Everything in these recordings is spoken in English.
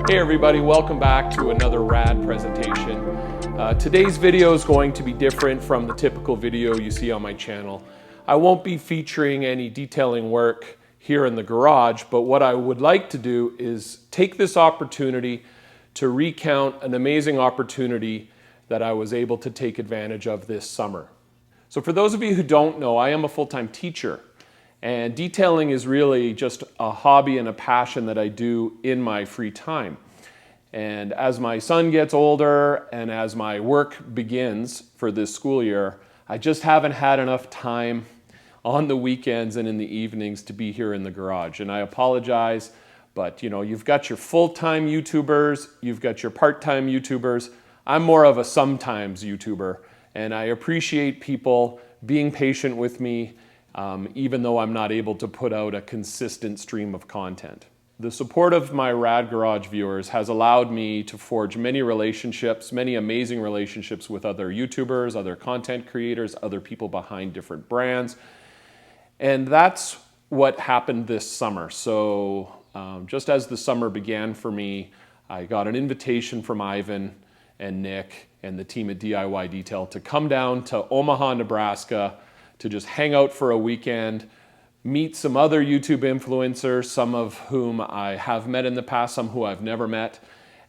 Hey everybody, welcome back to another rad presentation. Today's video is going to be different from the typical video you see on my channel. I won't be featuring any detailing work here in the garage, but what I would like to do is take this opportunity to recount an amazing opportunity that I was able to take advantage of this summer. So for those of you who don't know, I am a full-time teacher, and detailing is really just a hobby and a passion that I do in my free time. And as my son gets older and as my work begins for this school year, I just haven't had enough time on the weekends and in the evenings to be here in the garage. And I apologize, but you know, you've got your full-time YouTubers, you've got your part-time YouTubers. I'm more of a sometimes YouTuber, and I appreciate people being patient with me, even though I'm not able to put out a consistent stream of content. The support of my Rad Garage viewers has allowed me to forge many relationships, many amazing relationships with other YouTubers, other content creators, other people behind different brands. And that's what happened this summer. So just as the summer began for me, I got an invitation from Yvan and Nick and the team at DIY Detail to come down to Omaha, Nebraska, to just hang out for a weekend, meet some other YouTube influencers, some of whom I have met in the past, some who I've never met,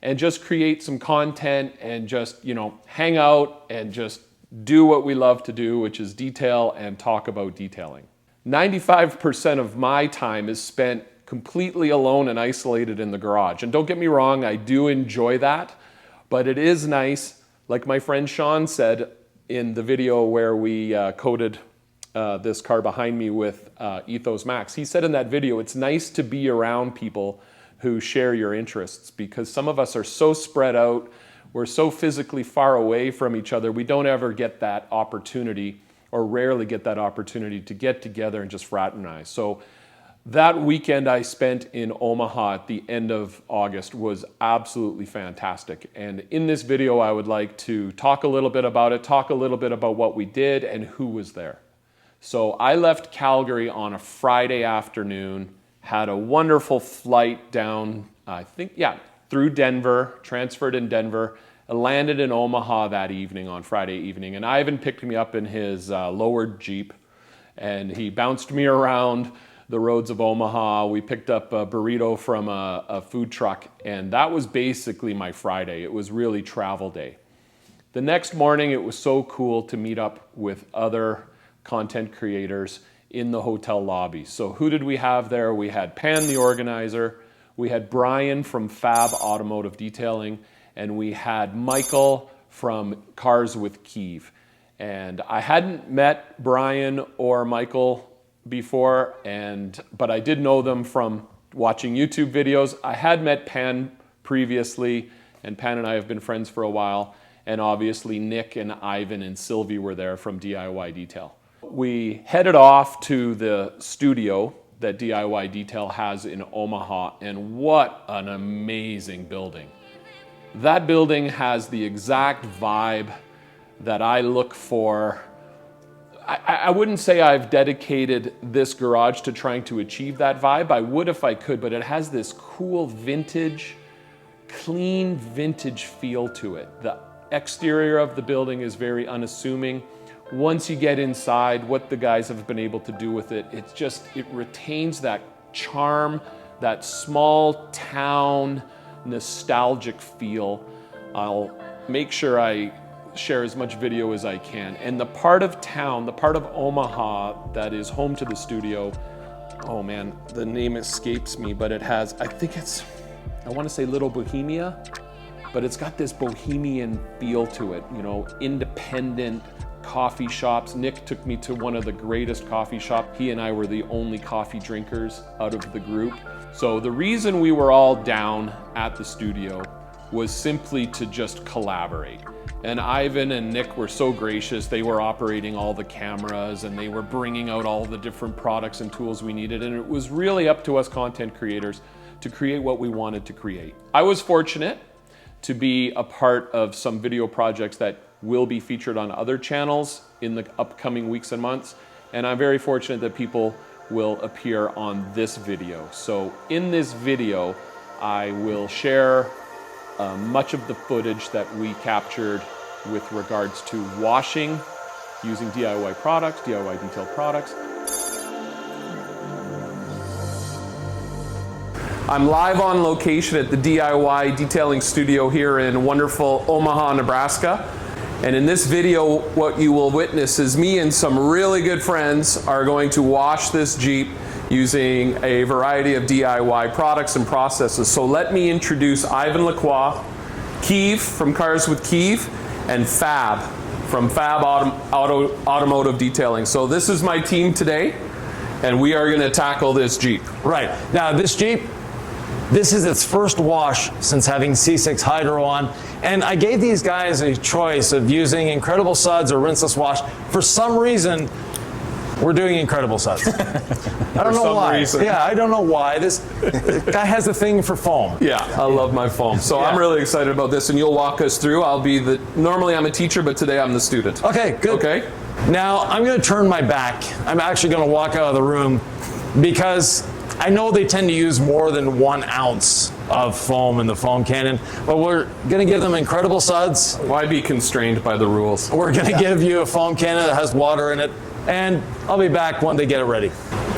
and just create some content and just, you know, hang out and just do what we love to do, which is detail and talk about detailing. 95% of my time is spent completely alone and isolated in the garage. And don't get me wrong, I do enjoy that, but it is nice, like my friend Sean said in the video where we coated this car behind me with Ethos Max. He said in that video, it's nice to be around people who share your interests, because some of us are so spread out, we're so physically far away from each other, we don't ever get that opportunity, or rarely get that opportunity to get together and just fraternize. So that weekend I spent in Omaha at the end of August was absolutely fantastic. And in this video, I would like to talk a little bit about it, talk a little bit about what we did and who was there. So I left Calgary on a Friday afternoon, had a wonderful flight down, through Denver, transferred in Denver, landed in Omaha that evening on Friday evening. And Yvan picked me up in his lowered Jeep, and he bounced me around the roads of Omaha. We picked up a burrito from a food truck, and that was basically my Friday. It was really travel day. The next morning, it was so cool to meet up with other content creators in the hotel lobby. So who did we have there? We had Pan, the organizer, we had Brian from Fab Automotive Detailing, and we had Michael from Cars with Keav. And I hadn't met Brian or Michael before, but I did know them from watching YouTube videos. I had met Pan previously, and Pan and I have been friends for a while. And obviously Nick and Yvan and Sylvie were there from DIY Detail. We headed off to the studio that DIY Detail has in Omaha, and what an amazing building. That building has the exact vibe that I look for. I wouldn't say I've dedicated this garage to trying to achieve that vibe. I would if I could, but it has this cool vintage, clean vintage feel to it. The exterior of the building is very unassuming. Once you get inside, what the guys have been able to do with it, it retains that charm, that small town nostalgic feel. I'll make sure I share as much video as I can. And the part of town, the part of Omaha that is home to the studio, oh man, the name escapes me, but it has, I want to say Little Bohemia, but it's got this bohemian feel to it, you know, independent coffee shops. Nick took me to one of the greatest coffee shops. He and I were the only coffee drinkers out of the group. So the reason we were all down at the studio was simply to just collaborate. And Yvan and Nick were so gracious. They were operating all the cameras and they were bringing out all the different products and tools we needed. And it was really up to us content creators to create what we wanted to create. I was fortunate to be a part of some video projects that will be featured on other channels in the upcoming weeks and months. And I'm very fortunate that people will appear on this video. So in this video, I will share much of the footage that we captured with regards to washing using DIY products, DIY detailed products. I'm live on location at the DIY detailing studio here in wonderful Omaha, Nebraska. And in this video, what you will witness is me and some really good friends are going to wash this Jeep using a variety of DIY products and processes. So let me introduce Yvan Lacroix, Keav from Cars with Keav, and Fab from Fab Automotive Detailing. So this is my team today, and we are going to tackle this Jeep. Right. Now this Jeep, this is its first wash since having C6 Hydro on, and I gave these guys a choice of using Incredible Suds or Rinseless Wash. For some reason, we're doing Incredible Suds. I don't know why. Yeah, I don't know why. This guy has a thing for foam. Yeah, I love my foam. So I'm really excited about this, and you'll walk us through. Normally I'm a teacher, but today I'm the student. Okay, good. Okay. Now I'm going to turn my back. I'm actually going to walk out of the room because I know they tend to use more than 1 ounce of foam in the foam cannon, but we're going to give them Incredible Suds. Why be constrained by the rules? We're going to give you a foam cannon that has water in it, and I'll be back when they get it ready.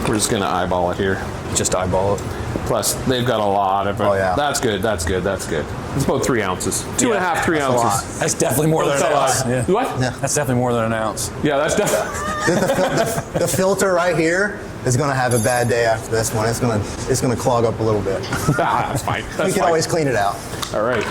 We're just going to eyeball it here. Just eyeball it. Plus, they've got a lot of it. Oh, yeah. That's good, that's good, that's good. It's about 3 ounces. 2.5, 3 ounces. That's definitely more than an ounce. Yeah. What? Yeah. That's definitely more than an ounce. Yeah, that's definitely. The filter right here is going to have a bad day after this one. It's going to clog up a little bit. That's fine. That's We can fine. always clean it out. All right.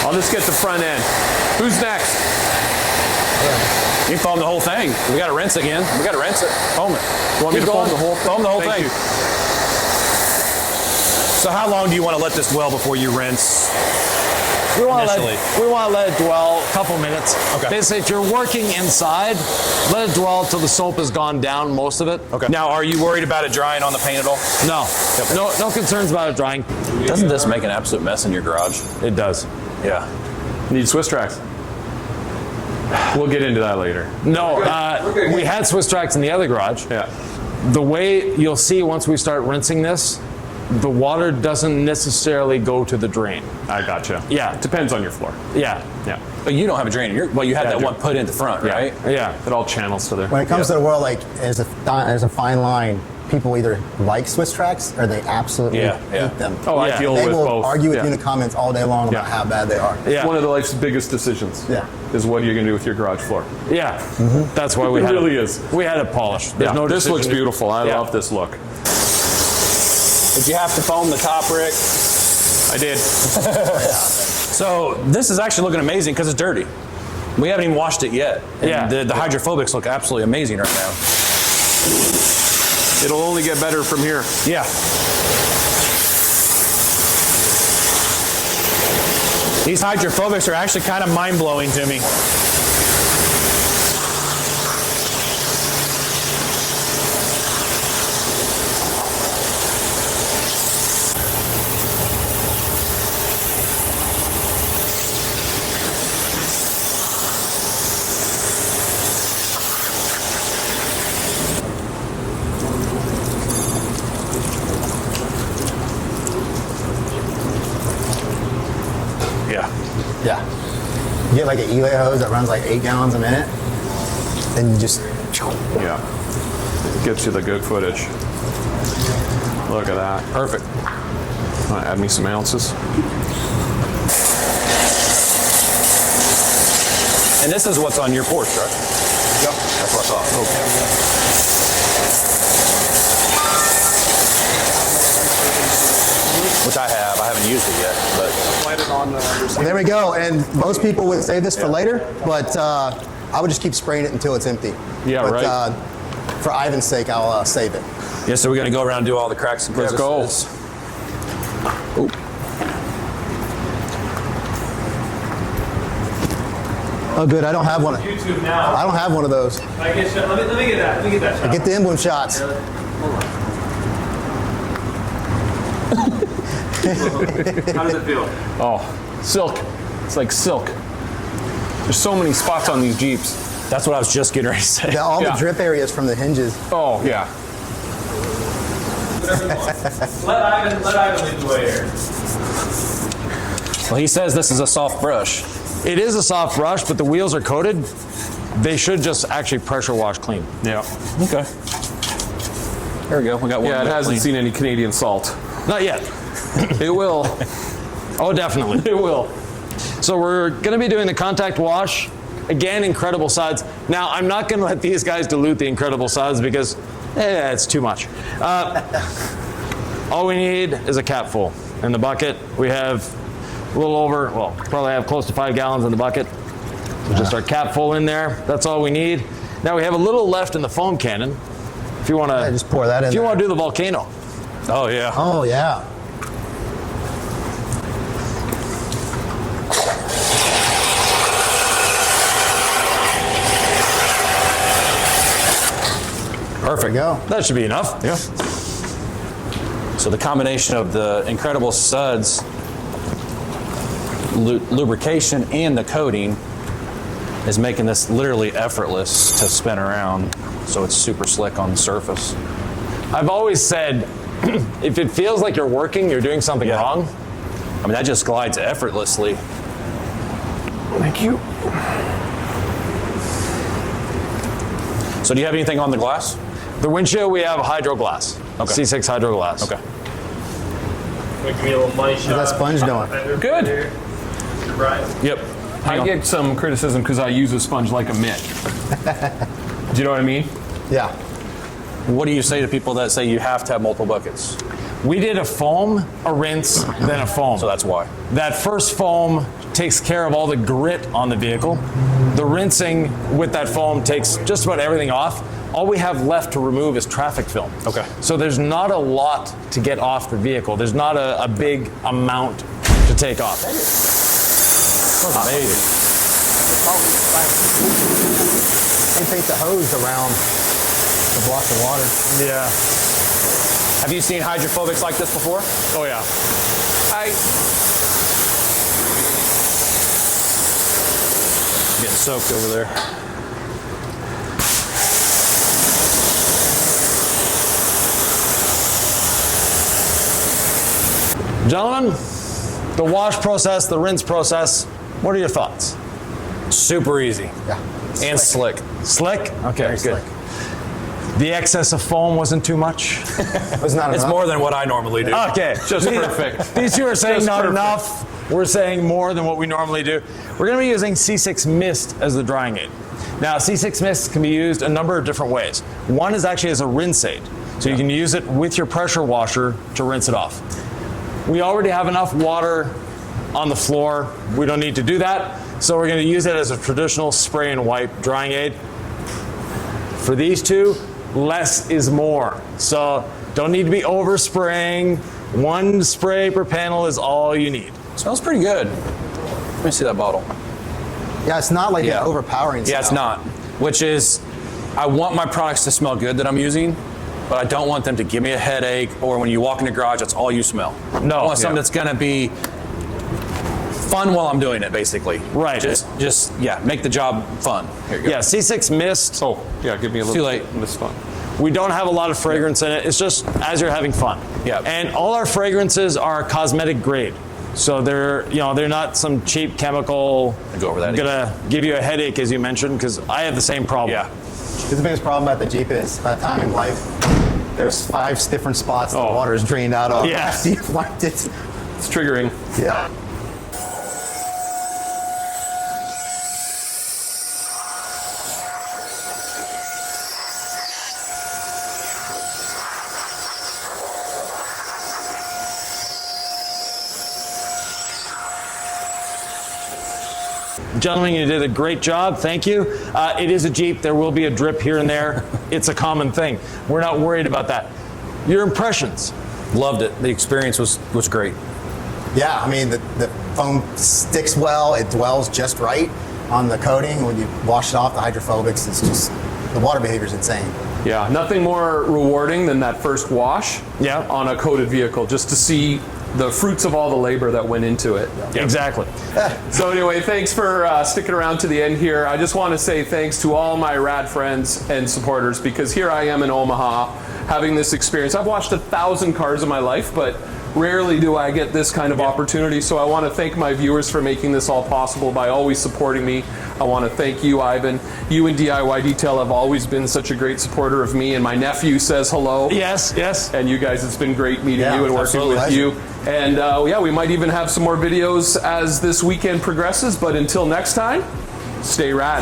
I'll just get the front end. Who's next? You foam the whole thing. We got to rinse again. We got to rinse it. Foam it. You want me to foam the whole Foam the whole Thank thing. you. So how long do you want to let this dwell before you rinse? We want Initially. to let it dwell a couple minutes. Okay. Basically, if you're working inside, let it dwell till the soap has gone down, most of it. Okay. Now, are you worried about it drying on the paint at all? No. No concerns about it drying. Doesn't this make an absolute mess in your garage? It does. Yeah. Need Swiss tracks. We'll get into that later. No, we had Swiss tracks in the other garage. Yeah. The way you'll see once we start rinsing this, the water doesn't necessarily go to the drain. I gotcha. Yeah. It depends on your floor. Yeah. Yeah. But you don't have a drain in your, well, you have Yeah, I that do. one put in the front, right? Yeah. It all channels to there. When it comes to the world, like there's a fine line. People either like Swiss tracks or they absolutely hate them. Oh, I deal They with will both. argue with Yeah. you in the comments all day long about how bad they are. Yeah. One of the life's biggest decisions. Yeah. Is what are you going to do with your garage floor? Yeah. That's why we It had really is. We had it polished. There's no this looks decision. beautiful. I Yeah. love this look. Did you have to foam the top, Rick? I did. So this is actually looking amazing because it's dirty. We haven't even washed it yet. And Yeah. The hydrophobics look absolutely amazing right now. It'll only get better from here. Yeah. These hydrophobics are actually kind of mind-blowing to me. Yeah. Yeah. You get like an Elay hose that runs like 8 gallons a minute, and you just. Yeah. Gets you the good footage. Look at that. Perfect. Want to add me some ounces? And this is what's on your porch, right? Yep. That's what I thought. Okay. Which I have. I haven't used it yet, but There we go. And most people would save this for later, but I would just keep spraying it until it's empty. Yeah, but, right. For Ivan's sake, I'll save it. yeah. So we're gonna go around and do all the cracks and Let's go. crevices. Oh, good. I don't have one. YouTube now. I don't have one of those. I guess, let me get that. Let me get that shot. Get the emblem shots. How does it feel? Oh, silk. It's like silk. There's so many spots on these Jeeps. That's what I was just getting ready to say. All the Yeah. drip areas from the hinges. Oh, yeah. Let Ivan lead the way here. Well, he says this is a soft brush. It is a soft brush, but the wheels are coated. They should just actually pressure wash clean. Yeah. Okay. There we go. We got one. Yeah, it bit hasn't clean. seen any Canadian salt. Not yet. It will. Oh, definitely. It will. So we're going to be doing the contact wash. Again, incredible suds. Now, I'm not going to let these guys dilute the incredible suds because it's too much. All we need is a cap full. In the bucket, we have a little over, well, probably have close to 5 gallons in the bucket. So just our cap full in there. That's all we need. Now, we have a little left in the foam cannon. If you want to, Just pour that in. if you there. want to do the volcano. Oh, yeah. Oh yeah. Perfect. There we go. That should be enough. Yeah. So the combination of the incredible suds, lubrication, and the coating is making this literally effortless to spin around. So it's super slick on the surface. I've always said, if it feels like you're working, you're doing something Yeah. wrong. I mean, that just glides effortlessly. Thank you. So do you have anything on the glass? The windshield, we have hydro glass. Okay. C6 hydro glass. Okay. Give me a little money shot. that sponge doing? Good. Here. Right. Yep. Hang I on. get some criticism because I use a sponge like a mitt. Do you know what I mean? Yeah. What do you say to people that say you have to have multiple buckets? We did a foam, a rinse, then a foam. So that's why. That first foam takes care of all the grit on the vehicle. The rinsing with that foam takes just about everything off. All we have left to remove is traffic film. Okay. So there's not a lot to get off the vehicle. There's not a big amount to take off. That's amazing. They take the hose around to block the water. Yeah. Have you seen hydrophobics like this before? Oh yeah. Getting soaked over there. Gentlemen, the wash process, the rinse process, what are your thoughts? Super easy. Yeah. And slick. Slick? Okay, good. slick. The excess of foam wasn't too much? Was not It's enough. more than what I normally do. Okay. Just perfect. These two are saying Just not perfect. enough. We're saying more than what we normally do. We're going to be using C6 Mist as the drying aid. Now, C6 Mist can be used a number of different ways. One is actually as a rinse aid. So you can use it with your pressure washer to rinse it off. We already have enough water on the floor. We don't need to do that. So we're going to use it as a traditional spray and wipe drying aid. For these two, less is more. So don't need to be overspraying. One spray per panel is all you need. Smells pretty good. Let me see that bottle. Yeah, it's not like Yeah. an overpowering Yeah, it's smell. not. Which is, I want my products to smell good that I'm using, but I don't want them to give me a headache, or when you walk in the garage, that's all you smell. No, I want something yeah. that's gonna be fun while I'm doing it, basically. Right. Just yeah, make the job fun. Here you go. Yeah, C6 Mist. Oh, yeah, give me a little. Too late. This fun. We don't have a lot of fragrance in it. It's just as you're having fun. Yeah. And all our fragrances are cosmetic grade. So they're not some cheap chemical Go over that gonna give you a headache, as you mentioned, because I have the same problem. Yeah. The biggest problem about the Jeep is, by the time in life, there's 5 different spots the water is drained out of. Yeah. After you've wiped it. It's triggering. Yeah. Gentlemen, you did a great job. Thank you. It is a Jeep. There will be a drip here and there. It's a common thing. We're not worried about that. Your impressions? Loved it. The experience was great. Yeah, I mean, the foam sticks well. It dwells just right on the coating. When you wash it off, the hydrophobics, it's just, the water behavior is insane. Yeah, nothing more rewarding than that first wash Yeah. on a coated vehicle, just to see the fruits of all the labor that went into it. Exactly. So anyway, thanks for sticking around to the end here. I just want to say thanks to all my rad friends and supporters, because here I am in Omaha having this experience. I've watched 1,000 cars in my life, but rarely do I get this kind of opportunity. So I want to thank my viewers for making this all possible by always supporting me. I want to thank you, Yvan. You and DIY Detail have always been such a great supporter of me, and my nephew says hello. Yes, yes. And you guys, it's been great meeting you and working absolutely. with you. And yeah, we might even have some more videos as this weekend progresses, but until next time, stay rad.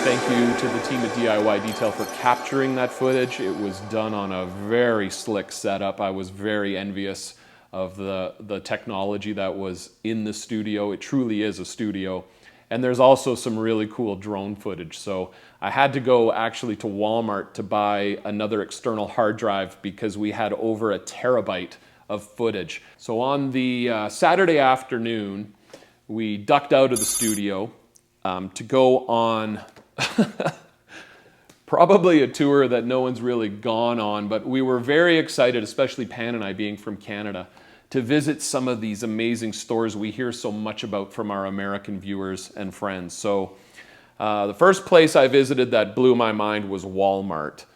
Thank you to the team at DIY Detail for capturing that footage. It was done on a very slick setup. I was very envious of the technology that was in the studio. It truly is a studio. And there's also some really cool drone footage. So I had to go actually to Walmart to buy another external hard drive because we had over 1 terabyte of footage. So on the Saturday afternoon, we ducked out of the studio to go on probably a tour that no one's really gone on, but we were very excited, especially Pan and I being from Canada, to visit some of these amazing stores we hear so much about from our American viewers and friends. So the first place I visited that blew my mind was Walmart.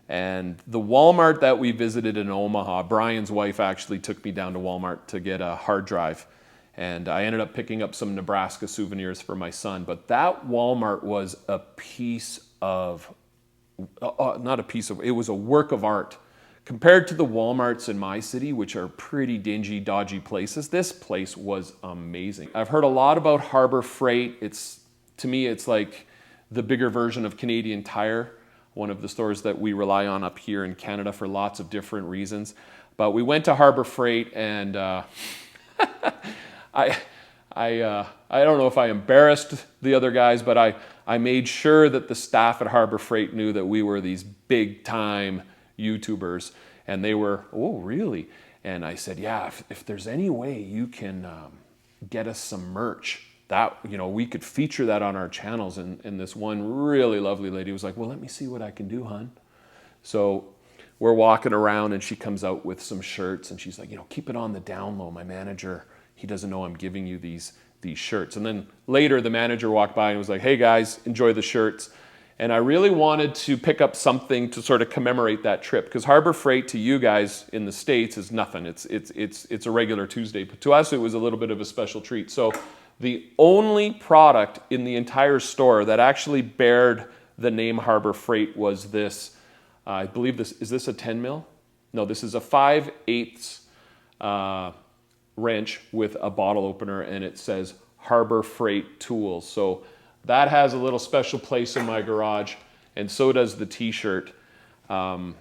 And the Walmart that we visited in Omaha, Brian's wife actually took me down to Walmart to get a hard drive. And I ended up picking up some Nebraska souvenirs for my son. But that Walmart was a piece of, not a piece of, it was a work of art. Compared to the Walmarts in my city, which are pretty dingy, dodgy places, this place was amazing. I've heard a lot about Harbor Freight. To me, it's like the bigger version of Canadian Tire, one of the stores that we rely on up here in Canada for lots of different reasons. But we went to Harbor Freight, and I don't know if I embarrassed the other guys, but I made sure that the staff at Harbor Freight knew that we were these big time YouTubers, and they were, oh, really? And I said, yeah, if there's any way you can get us some merch, that, you know, we could feature that on our channels. And this one really lovely lady was like, well, let me see what I can do, hon. So we're walking around, and she comes out with some shirts, and she's like, you know, keep it on the down low. My manager, he doesn't know I'm giving you these shirts. And then later the manager walked by and was like, hey guys, enjoy the shirts. And I really wanted to pick up something to sort of commemorate that trip, because Harbor Freight to you guys in the States is nothing. It's a regular Tuesday, but to us it was a little bit of a special treat. So the only product in the entire store that actually bared the name Harbor Freight was this, I believe is this a 10 mil? No, this is a 5/8 wrench with a bottle opener, and it says Harbor Freight Tools. So that has a little special place in my garage, and so does the t-shirt. I'm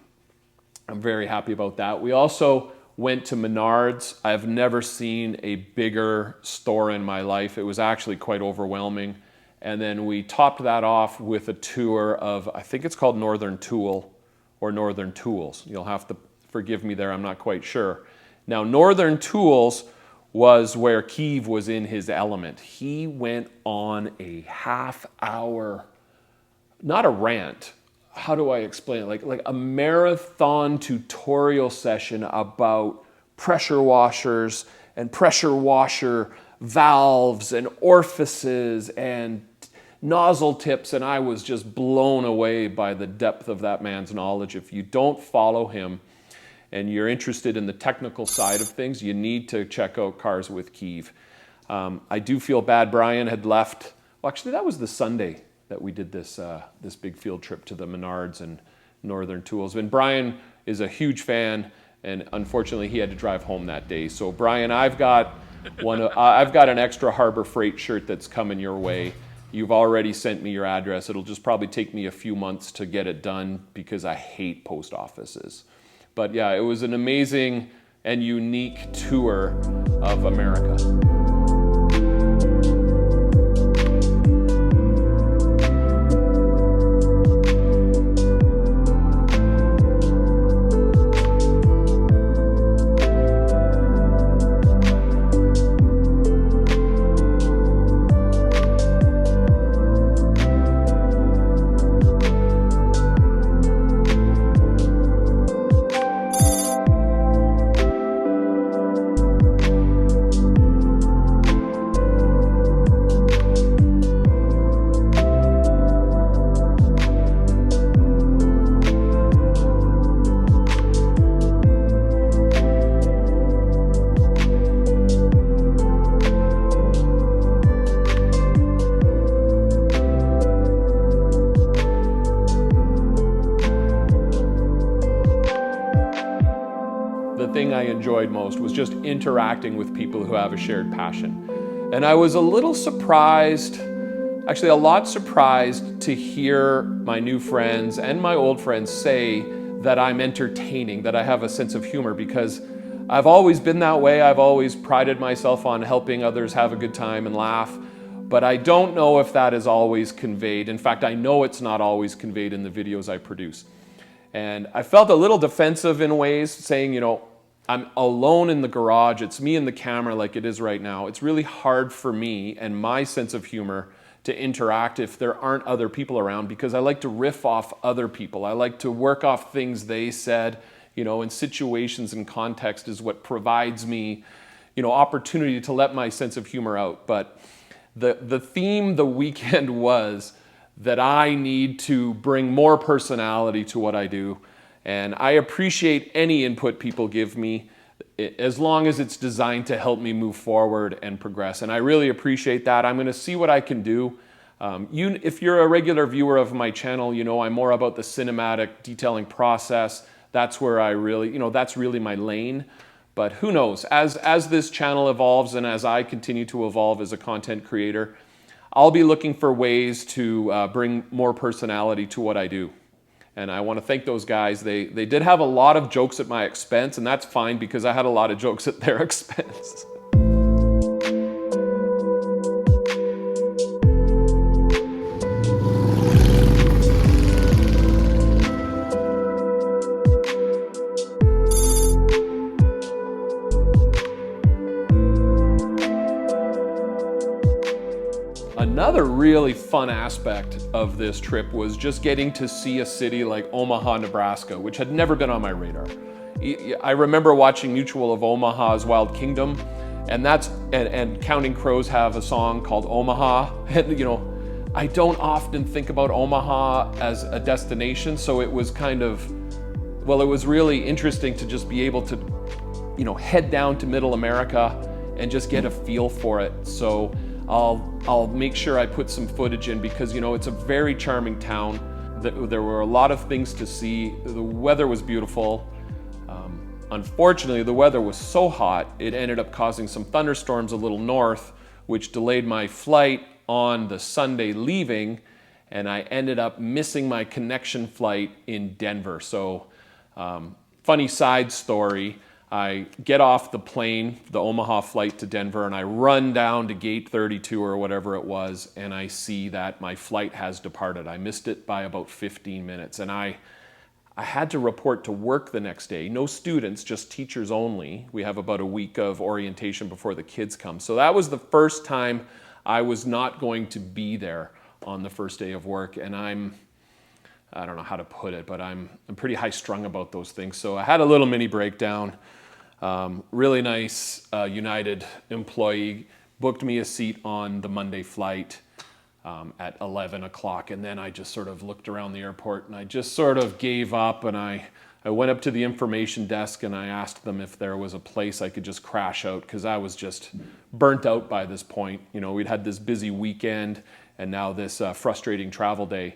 very happy about that. We also went to Menards. I've never seen a bigger store in my life. It was actually quite overwhelming. And then we topped that off with a tour of, I think it's called Northern Tool or Northern Tools. You'll have to forgive me there, I'm not quite sure. Now, Northern Tools was where Keav was in his element. He went on a half-hour, not a rant, how do I explain it? Like a marathon tutorial session about pressure washers and pressure washer valves and orifices and nozzle tips, and I was just blown away by the depth of that man's knowledge. If you don't follow him and you're interested in the technical side of things, you need to check out Cars with Keav. I do feel bad Brian had left. Well, actually, that was the Sunday that we did this big field trip to the Menards and Northern Tools. And Brian is a huge fan, and unfortunately, he had to drive home that day. So, Brian, I've got an extra Harbor Freight shirt that's coming your way. You've already sent me your address. It'll just probably take me a few months to get it done because I hate post offices. But yeah, it was an amazing and unique tour of America. most was just interacting with people who have a shared passion. And I was a little surprised, actually a lot surprised, to hear my new friends and my old friends say that I'm entertaining, that I have a sense of humor, because I've always been that way. I've always prided myself on helping others have a good time and laugh, but I don't know if that is always conveyed. In fact, I know it's not always conveyed in the videos I produce. And I felt a little defensive in ways, saying, you know, I'm alone in the garage. It's me and the camera like it is right now. It's really hard for me and my sense of humor to interact if there aren't other people around, because I like to riff off other people. I like to work off things they said, you know, and situations and context is what provides me, you know, opportunity to let my sense of humor out. But the theme the weekend was that I need to bring more personality to what I do. And I appreciate any input people give me, as long as it's designed to help me move forward and progress. And I really appreciate that. I'm going to see what I can do. If you're a regular viewer of my channel, you know I'm more about the cinematic detailing process. That's where I really, you know, that's really my lane. But who knows? As this channel evolves and as I continue to evolve as a content creator, I'll be looking for ways to bring more personality to what I do. And I want to thank those guys. They did have a lot of jokes at my expense, and that's fine because I had a lot of jokes at their expense. Another really fun aspect of this trip was just getting to see a city like Omaha, Nebraska, which had never been on my radar. I remember watching Mutual of Omaha's Wild Kingdom, and Counting Crows have a song called Omaha. And you know, I don't often think about Omaha as a destination, so it was kind of, well, it was really interesting to just be able to, you know, head down to Middle America and just get a feel for it. So I'll make sure I put some footage in, because, you know, it's a very charming town. There were a lot of things to see. The weather was beautiful. Unfortunately, the weather was so hot, it ended up causing some thunderstorms a little north, which delayed my flight on the Sunday leaving, and I ended up missing my connection flight in Denver. So, funny side story. I get off the plane, the Omaha flight to Denver, and I run down to gate 32 or whatever it was, and I see that my flight has departed. I missed it by about 15 minutes, and I had to report to work the next day. No students, just teachers only. We have about a week of orientation before the kids come. So that was the first time I was not going to be there on the first day of work, and I don't know how to put it, but I'm pretty high strung about those things. So I had a little mini breakdown. Really nice United employee booked me a seat on the Monday flight at 11 o'clock. And then I just sort of looked around the airport and I just sort of gave up, and I went up to the information desk and I asked them if there was a place I could just crash out, because I was just burnt out by this point. You know, we'd had this busy weekend and now this frustrating travel day.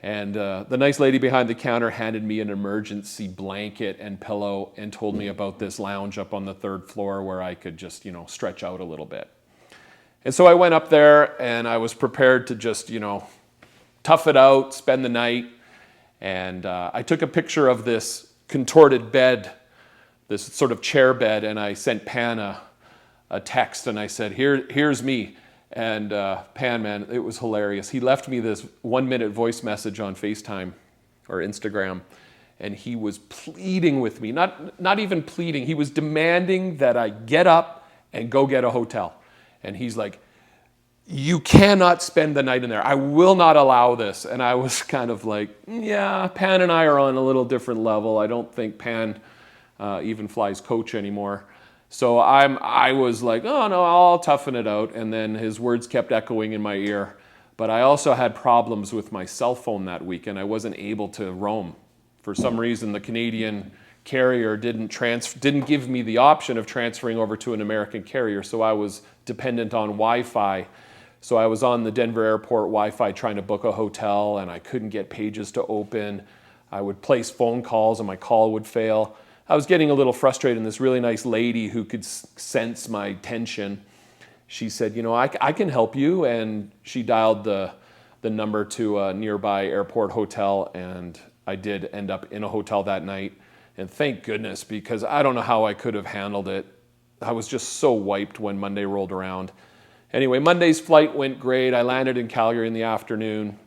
And the nice lady behind the counter handed me an emergency blanket and pillow and told me about this lounge up on the 3rd floor where I could just, you know, stretch out a little bit. And so I went up there and I was prepared to just, you know, tough it out, spend the night. And I took a picture of this contorted bed, this sort of chair bed, and I sent Pan a text and I said, here's me. And Pan, man, it was hilarious. He left me this 1-minute voice message on FaceTime or Instagram, and he was pleading with me, not even pleading, he was demanding that I get up and go get a hotel. And he's like, you cannot spend the night in there. I will not allow this. And I was kind of like, yeah, Pan and I are on a little different level. I don't think Pan even flies coach anymore. So I was like, oh no, I'll toughen it out. And then his words kept echoing in my ear. But I also had problems with my cell phone that week, and I wasn't able to roam. For some reason, the Canadian carrier didn't give me the option of transferring over to an American carrier, so I was dependent on Wi-Fi. So I was on the Denver airport Wi-Fi trying to book a hotel, and I couldn't get pages to open. I would place phone calls and my call would fail. I was getting a little frustrated, and this really nice lady who could sense my tension, she said, you know, I can help you. And she dialed the number to a nearby airport hotel, and I did end up in a hotel that night. And thank goodness, because I don't know how I could have handled it. I was just so wiped when Monday rolled around. Anyway, Monday's flight went great. I landed in Calgary in the afternoon,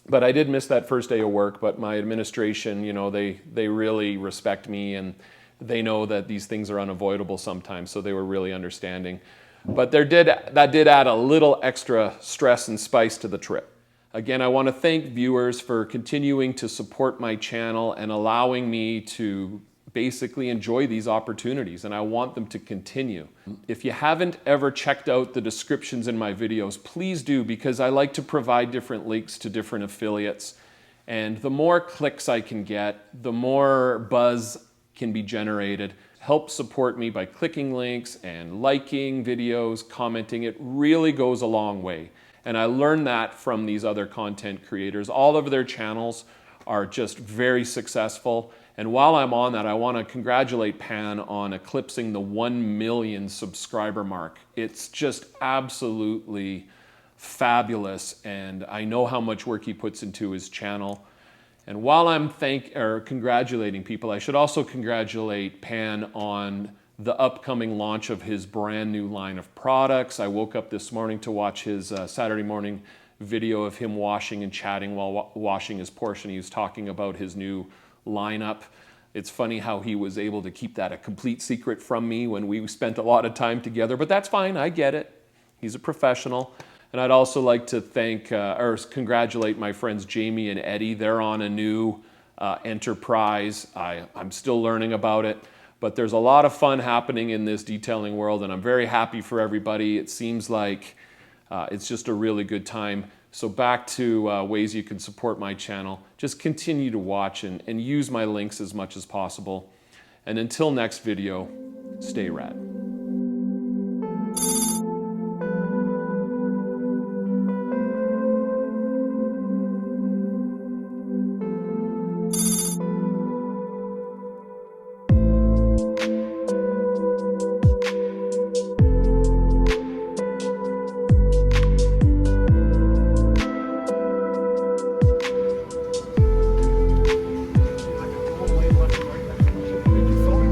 but I did miss that first day of work. But my administration, you know, they really respect me, and they know that these things are unavoidable sometimes, so they were really understanding. But that did add a little extra stress and spice to the trip. Again, I want to thank viewers for continuing to support my channel and allowing me to basically enjoy these opportunities, and I want them to continue. If you haven't ever checked out the descriptions in my videos, please do, because I like to provide different links to different affiliates. And the more clicks I can get, the more buzz can be generated. Help support me by clicking links and liking videos, commenting. It really goes a long way. And I learned that from these other content creators. All of their channels are just very successful. And while I'm on that, I want to congratulate Pan on eclipsing the 1 million subscriber mark. It's just absolutely fabulous, and I know how much work he puts into his channel. And while I'm congratulating people, I should also congratulate Pan on the upcoming launch of his brand new line of products. I woke up this morning to watch his Saturday morning video of him washing and chatting while washing his Porsche, and he was talking about his new lineup. It's funny how he was able to keep that a complete secret from me when we spent a lot of time together, but that's fine, I get it. He's a professional. And I'd also like to thank or congratulate my friends Jamie and Eddie. They're on a new enterprise. I'm still learning about it, but there's a lot of fun happening in this detailing world, and I'm very happy for everybody. It seems like it's just a really good time. So back to ways you can support my channel. Just continue to watch and use my links as much as possible. And until next video, stay rad.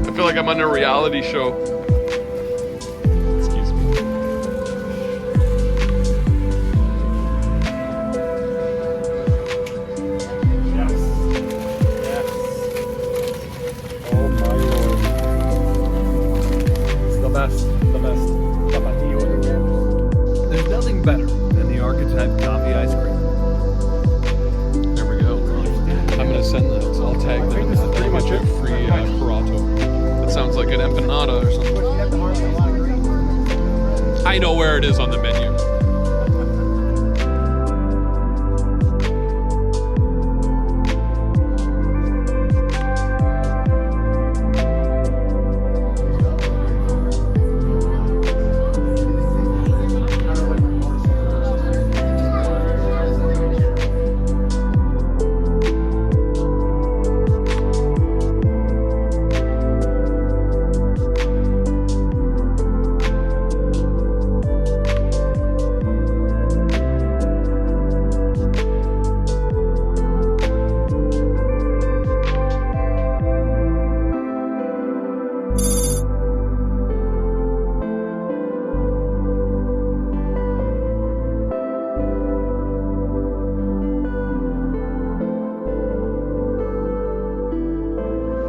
I feel like I'm on a reality show. Excuse me. Yes. Yes. Oh my lord. It's the best. The best. Tapatio in the world. There's nothing better than the archetype coffee ice cream. There we go. I'm gonna send this. I'll tag them. This is pretty much a free Corrado. That sounds like an empanada or something. I know where it is on the menu.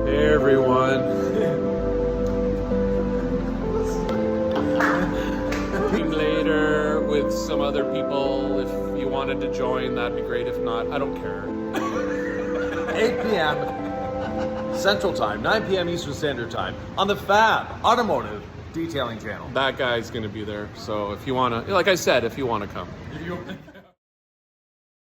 Everyone. Later with some other people. If you wanted to join, that'd be great. If not, I don't care. 8 p.m. Central Time, 9 p.m. Eastern Standard Time on the Fab Automotive Detailing Channel. That guy's gonna be there. So if you wanna, like I said, if you wanna come.